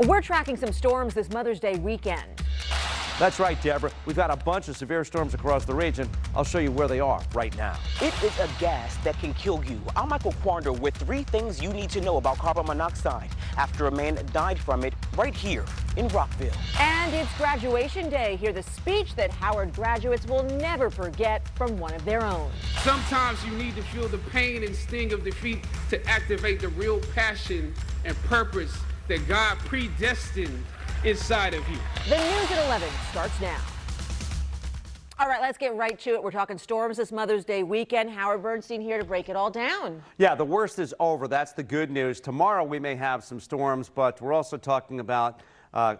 We're tracking some storms this Mother's Day weekend. That's right, Deborah. We've got a bunch of severe storms across the region. I'll show you where they are right now. It is a gas that can kill you. I'm Michael Quander with 3 things you need to know about carbon monoxide after a man died from it right here in Rockville. And it's graduation day. Hear the speech that Howard graduates will never forget from one of their own. Sometimes you need to feel the pain and sting of defeat to activate the real passion and purpose that God predestined inside of you. The news at 11 starts now. All right, let's get right to it. We're talking storms this Mother's Day weekend. Howard Bernstein here to break it all down. Yeah, the worst is over. That's the good news. Tomorrow we may have some storms, but we're also talking about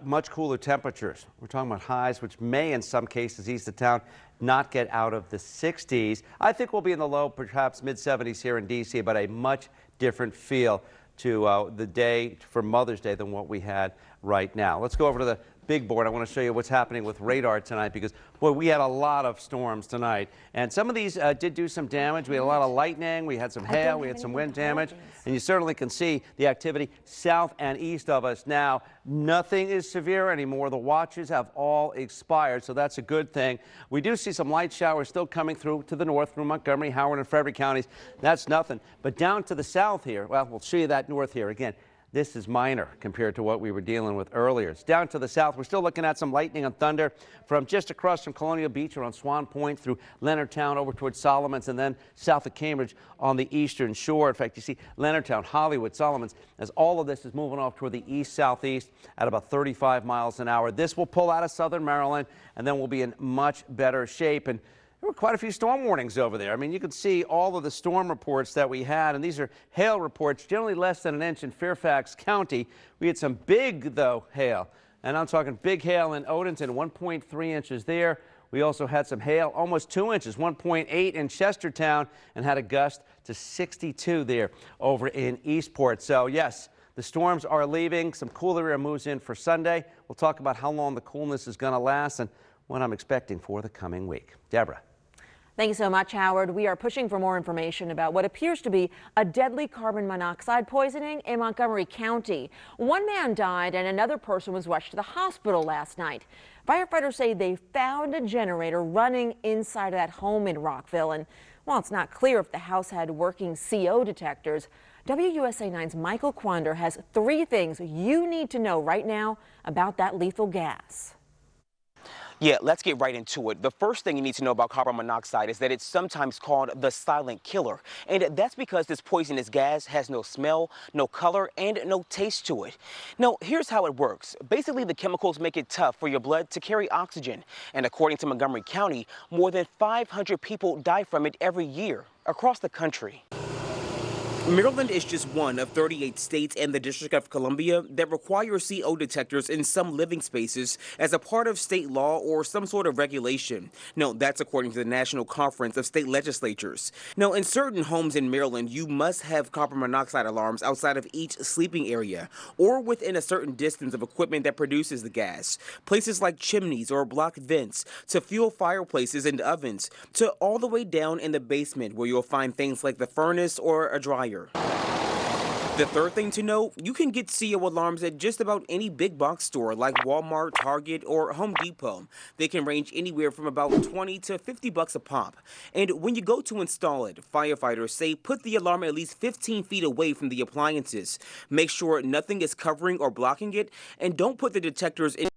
much cooler temperatures. We're talking about highs, which may in some cases east of town not get out of the 60s. I think we'll be in the low, perhaps mid-70s here in D.C., but a much different feel to the day for Mother's Day than what we had right now. Let's go over to the big board. I want to show you what's happening with radar tonight because, boy, we had a lot of storms tonight. And some of these did do some damage. We had a lot of lightning. We had some hail. We had some wind damage. And you certainly can see the activity south and east of us now. Nothing is severe anymore. The watches have all expired, so that's a good thing. We do see some light showers still coming through to the north through Montgomery, Howard, and Frederick counties. That's nothing. But down to the south here, well, we'll show you that north here again. This is minor compared to what we were dealing with earlier. It's down to the south. We're still looking at some lightning and thunder from just across from Colonial Beach around Swan Point through Leonardtown over towards Solomons and then south of Cambridge on the eastern shore. In fact, you see Leonardtown, Hollywood, Solomons, as all of this is moving off toward the east-southeast at about 35 miles an hour. This will pull out of southern Maryland and then we'll be in much better shape. And there were quite a few storm warnings over there. I mean, you can see all of the storm reports that we had, and these are hail reports, generally less than an inch in Fairfax County. We had some big, though, hail, and I'm talking big hail in Odenton, 1.3 inches there. We also had some hail, almost 2 inches, 1.8 in Chestertown, and had a gust to 62 there over in Eastport. So, yes, the storms are leaving. Some cooler air moves in for Sunday. We'll talk about how long the coolness is going to last and what I'm expecting for the coming week. Deborah. Thank you so much, Howard. We are pushing for more information about what appears to be a deadly carbon monoxide poisoning in Montgomery County. One man died and another person was rushed to the hospital last night. Firefighters say they found a generator running inside of that home in Rockville. And while it's not clear if the house had working CO detectors, WUSA 9's Michael Quander has 3 things you need to know right now about that lethal gas. Yeah, let's get right into it. The first thing you need to know about carbon monoxide is that it's sometimes called the silent killer. And that's because this poisonous gas has no smell, no color, and no taste to it. Now, here's how it works. Basically, the chemicals make it tough for your blood to carry oxygen. And according to Montgomery County, more than 500 people die from it every year across the country. Maryland is just one of 38 states and the District of Columbia that require CO detectors in some living spaces as a part of state law or some sort of regulation. No, that's according to the National Conference of State Legislatures. Now, in certain homes in Maryland, you must have carbon monoxide alarms outside of each sleeping area or within a certain distance of equipment that produces the gas. Places like chimneys or blocked vents, to fuel fireplaces and ovens, to all the way down in the basement where you'll find things like the furnace or a dryer. The third thing to know, you can get CO alarms at just about any big box store like Walmart, Target, or Home Depot. They can range anywhere from about $20 to $50 a pop. And when you go to install it, firefighters say put the alarm at least 15 feet away from the appliances. Make sure nothing is covering or blocking it, and don't put the detectors in